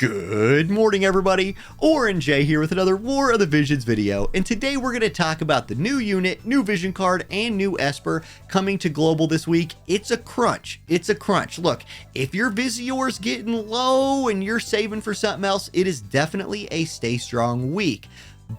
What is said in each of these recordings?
Good morning, everybody. Orange J here with another War of the Visions video, and today we're going to talk about the new unit, new vision card, and new Esper coming to global this week. It's a crunch. It's a crunch. Look, if your Visior's getting low and you're saving for something else, it is definitely a stay strong week.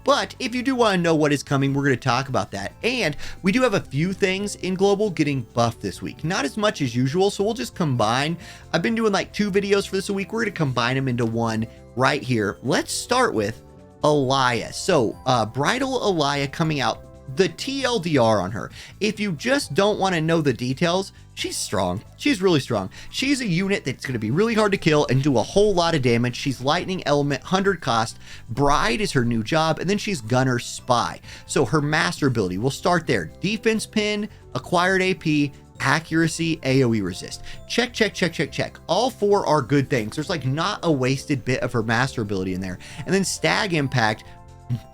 But if you do want to know what is coming, we're going to talk about that. And we do have a few things in global getting buffed this week. Not as much as usual, so we'll just combine. I've been doing like 2 videos for this a week. We're going to combine them into one right here. Let's start with Alaya. So Bridal Alaya coming out. The TLDR on her. If you just don't want to know the details, she's strong. She's really strong. She's a unit that's going to be really hard to kill and do a whole lot of damage. She's lightning element, 100 cost. Bride is her new job, and then she's gunner spy. So her master ability, we'll start there. Defense pin, acquired AP, accuracy, AoE resist. Check, check, check, check, check. All 4 are good things. There's like not a wasted bit of her master ability in there. And then stag impact.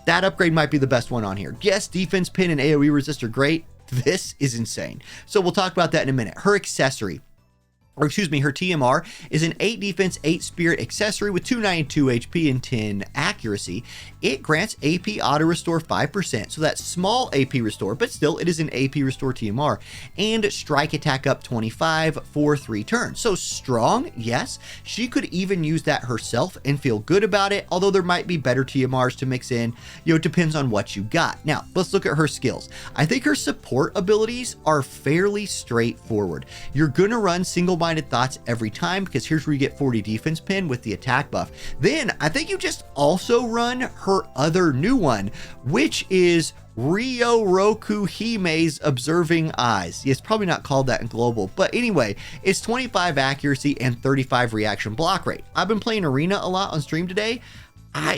That upgrade might be the best one on here. Yes, defense pin and AoE resist are great. This is insane. So we'll talk about that in a minute. Her accessory, or excuse me, her TMR is an 8 defense, 8 spirit accessory with 292 HP and 10 accuracy. It grants AP auto restore 5%, so that's small AP restore, but still it is an AP restore TMR, and strike attack up 25 for 3 turns. So strong, yes. She could even use that herself and feel good about it, although there might be better TMRs to mix in. You know, it depends on what you got. Now, let's look at her skills. I think her support abilities are fairly straightforward. You're gonna run single-minded thoughts every time, because here's where you get 40 defense pin with the attack buff. Then I think you just also run her other new one, which is Ryo Roku Hime's Observing Eyes. It's probably not called that in global, but anyway, it's 25 accuracy and 35 reaction block rate. I've been playing Arena a lot on stream today.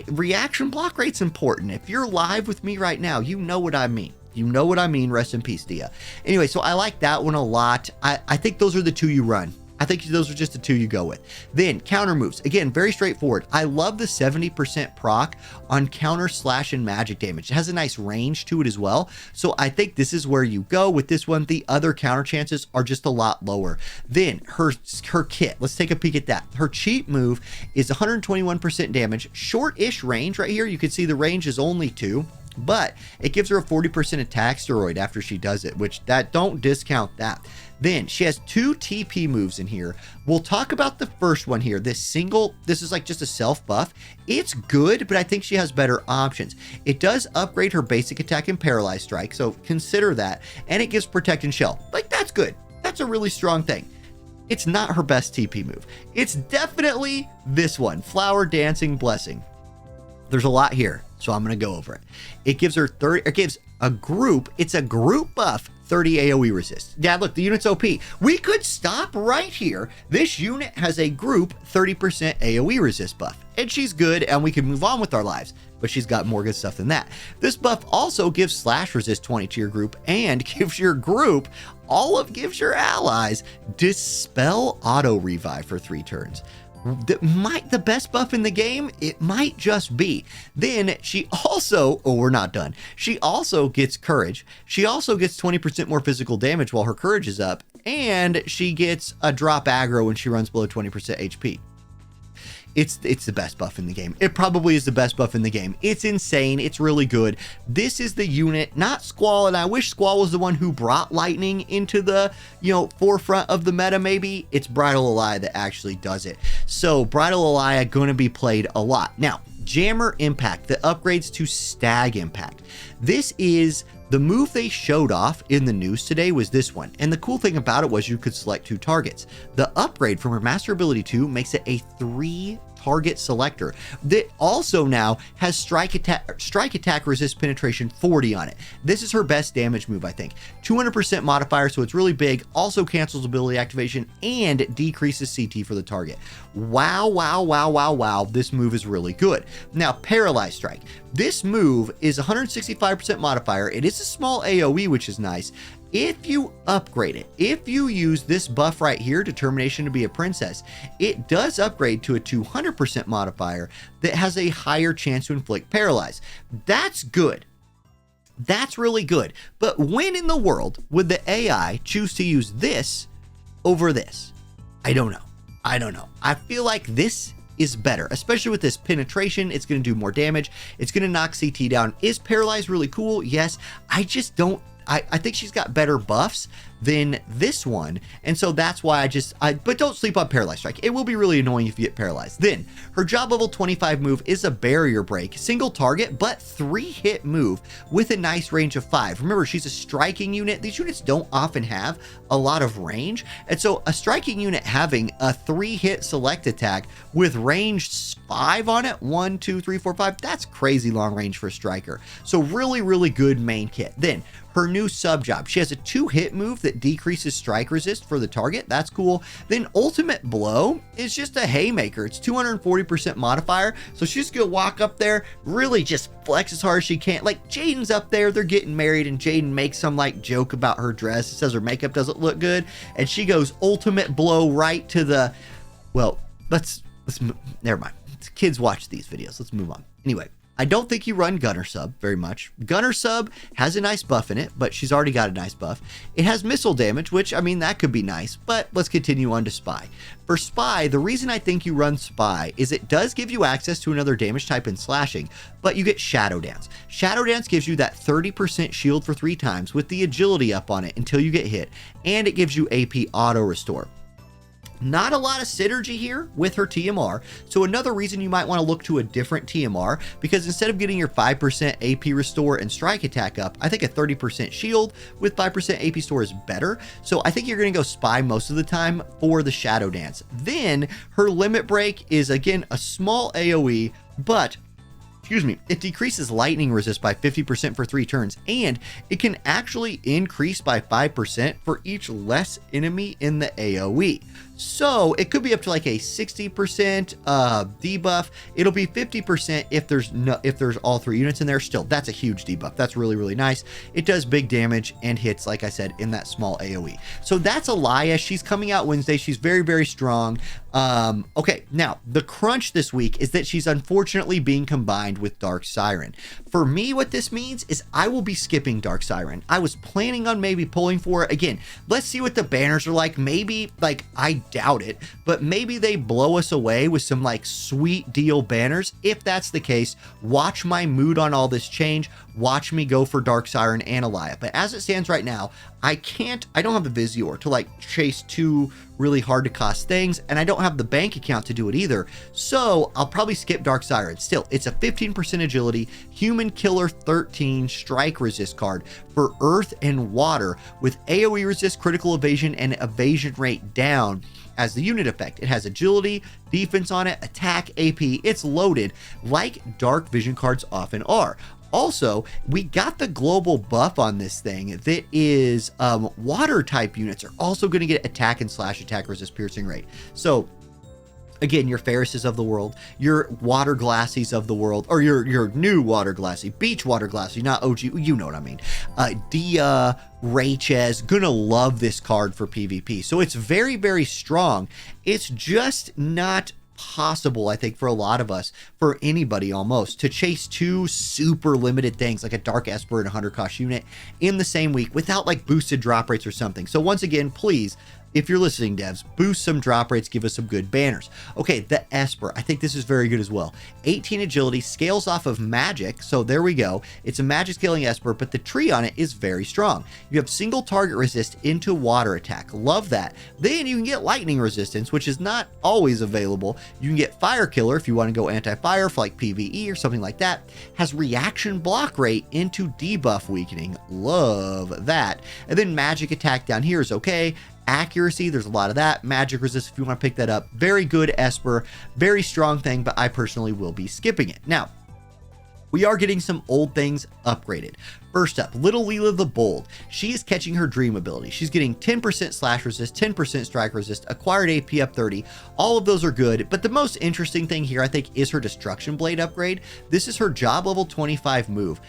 Reaction block rate's important. If you're live with me right now, you know what I mean. You know what I mean. Rest in peace, Dia. Anyway, so I like that one a lot. I think those are the 2 you run. I think those are just the 2 you go with. Then counter moves. Again, very straightforward. I love the 70% proc on counter, slash, and magic damage. It has a nice range to it as well. So I think this is where you go with this one. The other counter chances are just a lot lower. Then her kit. Let's take a peek at that. Her cheat move is 121% damage. Short-ish range right here. You can see the range is only 2. But it gives her a 40% attack steroid after she does it, which don't discount that. Then she has 2 TP moves in here. We'll talk about the first one here. This is like just a self buff. It's good, but I think she has better options. It does upgrade her basic attack and paralyzed strike, so consider that. And it gives protect and shell. Like, that's good. That's a really strong thing. It's not her best TP move. It's definitely this one, Flower Dancing Blessing. There's a lot here, so I'm going to go over it. It gives her 30, it gives a group, it's a group buff, 30 AoE resist. Yeah, look, the unit's OP. We could stop right here. This unit has a group 30% AoE resist buff, and she's good, and we can move on with our lives, but she's got more good stuff than that. This buff also gives slash resist 20 to your group, and gives your group, gives your allies, dispel auto revive for 3 turns. The best buff in the game, it might just be. Then she also, we're not done. She also gets courage. She also gets 20% more physical damage while her courage is up, and she gets a drop aggro when she runs below 20% HP. It's the best buff in the game. It probably is the best buff in the game. It's insane. It's really good. This is the unit, not Squall, and I wish Squall was the one who brought lightning into the, forefront of the meta maybe. It's Bridal Alaya that actually does it. So Bridal Alaya going to be played a lot. Now, Jammer Impact, the upgrades to Stag Impact. This is the move they showed off in the news today was this one. And the cool thing about it was you could select 2 targets. The upgrade from her Master Ability 2 makes it a 3 target selector that also now has strike attack resist penetration 40 on it. This is her best damage move, I think. 200% modifier, so it's really big. Also cancels ability activation and decreases CT for the target. Wow, wow, wow, wow, wow. This move is really good. Now, Paralyzed Strike. This move is 165% modifier. It is a small AoE, which is nice. If you upgrade it, if you use this buff right here, Determination to be a Princess, it does upgrade to a 200% modifier that has a higher chance to inflict paralyze. That's good. That's really good. But when in the world would the AI choose to use this over this? I don't know. I feel like this is better, especially with this penetration. It's going to do more damage. It's going to knock CT down. Is paralyzed really cool? Yes. I just don't. I think she's got better buffs than this one, and so that's why but don't sleep on Paralyzed Strike. It will be really annoying if you get paralyzed. Then her job level 25 move is a barrier break, single target but 3-hit move with a nice range of 5. Remember, she's a striking unit. These units don't often have a lot of range, and so a striking unit having a 3-hit select attack with range 5 on it, 1 2 3 4 5, that's crazy long range for a striker. So really good main kit. Then her new sub job, she has a 2-hit move that decreases strike resist for the target. That's cool. Then ultimate blow is just a haymaker. It's 240% modifier. So she's gonna walk up there, really just flex as hard as she can. Like Jaden's up there, they're getting married, and Jaden makes some like joke about her dress. It says her makeup doesn't look good, and she goes ultimate blow right to the, well, never mind. Kids watch these videos. Let's move on. Anyway, I don't think you run Gunner Sub very much. Gunner Sub has a nice buff in it, but she's already got a nice buff. It has missile damage, which, I mean, that could be nice, but let's continue on to Spy. For Spy, the reason I think you run Spy is it does give you access to another damage type in slashing, but you get Shadow Dance. Shadow Dance gives you that 30% shield for 3 times with the agility up on it until you get hit, and it gives you AP auto restore. Not a lot of synergy here with her TMR, so another reason you might want to look to a different TMR, because instead of getting your 5% AP restore and strike attack up, I think a 30% shield with 5% AP restore is better. So I think you're going to go Spy most of the time for the Shadow Dance. Then her limit break is again a small AoE, but it decreases lightning resist by 50% for 3 turns, and it can actually increase by 5% for each less enemy in the AoE. So it could be up to like a 60% debuff. It'll be 50% if there's all 3 units in there. Still, that's a huge debuff. That's really nice. It does big damage and hits, like I said, in that small AoE. So that's Alaya. She's coming out Wednesday. She's very strong. Okay, now the crunch this week is that she's unfortunately being combined with Dark Siren. For me, what this means is I will be skipping Dark Siren. I was planning on maybe pulling for it. Again, let's see what the banners are like. Maybe, like, I doubt it, but maybe they blow us away with some like sweet deal banners. If that's the case, watch my mood on all this change. Watch me go for Dark Siren and Alaya. But as it stands right now, I don't have a Visior to like chase 2 really hard to cost things, and I don't have the bank account to do it either. So I'll probably skip Dark Siren. Still, it's a 15% agility, human killer 13 strike resist card for earth and water with AoE resist, critical evasion, and evasion rate down as the unit effect. It has agility, defense on it, attack, AP. It's loaded like dark vision cards often are. Also, we got the global buff on this thing that is water type units are also going to get attack and slash attack resist piercing rate. So again, your Ferrises of the world, your Water Glassies of the world, or your new Water Glassy, Beach Water Glassy, not OG, you know what I mean. Dia, Raychez, gonna love this card for PvP. So it's very strong. It's just not possible, I think, for a lot of us, for anybody almost, to chase 2 super limited things like a Dark Esper and a 100 cost unit in the same week without like boosted drop rates or something. So once again, please, if you're listening, devs, boost some drop rates, give us some good banners. Okay, the Esper, I think this is very good as well. 18 agility, scales off of magic, so there we go. It's a magic scaling Esper, but the tree on it is very strong. You have single target resist into water attack. Love that. Then you can get lightning resistance, which is not always available. You can get fire killer if you want to go anti-fire for like PvE or something like that. Has reaction block rate into debuff weakening. Love that. And then magic attack down here is okay. Accuracy, there's a lot of that. Magic resist if you want to pick that up. Very good Esper, very strong thing, but I personally will be skipping it. Now, we are getting some old things upgraded. First up, Little Leela the Bold. She is catching her dream ability. She's getting 10% slash resist, 10% strike resist, acquired AP up 30. All of those are good, but the most interesting thing here, I think, is her Destruction Blade upgrade. This is her job level 25 move.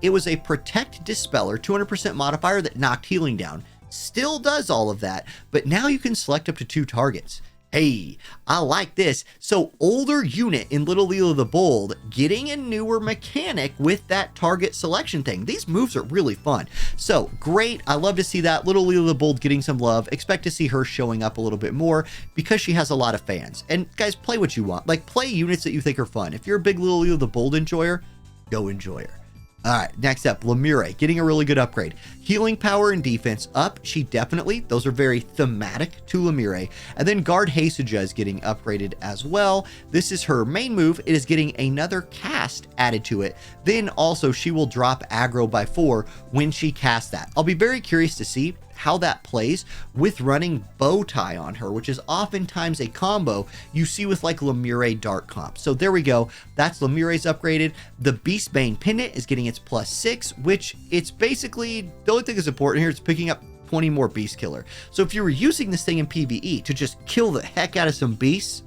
It was a Protect Dispeller, 200% modifier that knocked healing down. Still does all of that, but now you can select up to 2 targets. Hey, I like this. So older unit in Little Lila the Bold getting a newer mechanic with that target selection thing. These moves are really fun. So great. I love to see that. Little Lila the Bold getting some love. Expect to see her showing up a little bit more because she has a lot of fans. And guys, play what you want. Like, play units that you think are fun. If you're a big Little Lila the Bold enjoyer, go enjoy her. All right, next up, Lemure, getting a really good upgrade. Healing power and defense up. She definitely, those are very thematic to Lemure. And then Guard Haseja is getting upgraded as well. This is her main move. It is getting another cast added to it. Then also she will drop aggro by 4 when she casts that. I'll be very curious to see how that plays with running bow tie on her, which is oftentimes a combo you see with like Lemure Dark comp. So there we go. That's Lemure's upgraded. The Beastbane pendant is getting its +6, which it's basically, the only thing that's important here is picking up 20 more beast killer. So if you were using this thing in PvE to just kill the heck out of some beasts,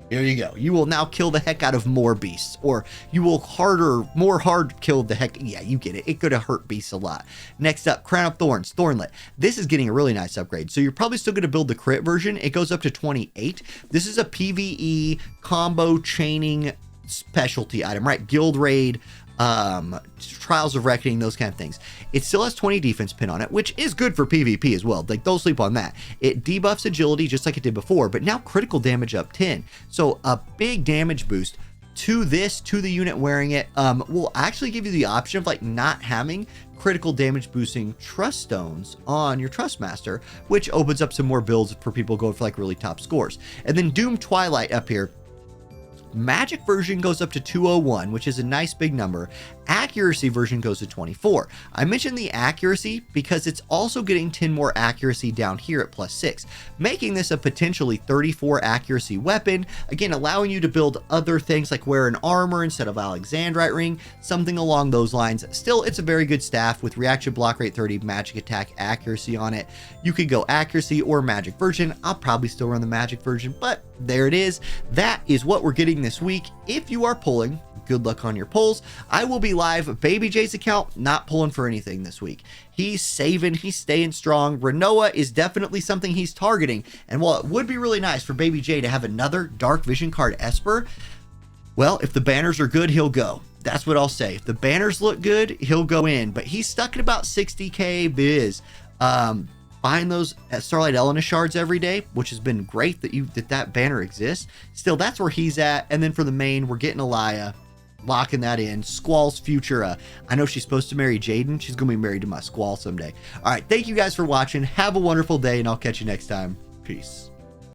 here you go. You will now kill the heck out of more beasts, or you will more hard kill the heck. Yeah, you get it. It could have hurt beasts a lot. Next up, Crown of Thorns, Thornlet. This is getting a really nice upgrade. So you're probably still going to build the crit version. It goes up to 28. This is a PvE combo chaining specialty item, right? Guild raid, Trials of Reckoning, those kind of things. It still has 20 defense pin on it, which is good for PvP as well. Like, don't sleep on that. It debuffs agility just like it did before, but now critical damage up 10. So a big damage boost to this, to the unit wearing it. Will actually give you the option of like not having critical damage boosting trust stones on your trust master, which opens up some more builds for people going for like really top scores. And then Doom Twilight up here. Magic version goes up to 201, which is a nice big number. Accuracy version goes to 24. I mentioned the accuracy because it's also getting 10 more accuracy down here at +6, making this a potentially 34 accuracy weapon. Again, allowing you to build other things like wear an armor instead of Alexandrite ring, something along those lines. Still, it's a very good staff with reaction block rate 30, magic attack accuracy on it. You could go accuracy or magic version. I'll probably still run the magic version, but there it is. That is what we're getting this week. If you are pulling, good luck on your pulls. I will be live. Baby J's account, not pulling for anything this week. He's saving, he's staying strong. Renoa is definitely something he's targeting. And while it would be really nice for Baby J to have another Dark Vision card Esper, well, if the banners are good, he'll go. That's what I'll say. If the banners look good, he'll go in. But he's stuck at about 60k biz. Buying those Starlight Elena shards every day, which has been great that banner exists. Still, that's where he's at. And then for the main, we're getting Alaya, locking that in. Squall's future. I know she's supposed to marry Jaden. She's going to be married to my Squall someday. All right. Thank you guys for watching. Have a wonderful day, and I'll catch you next time. Peace.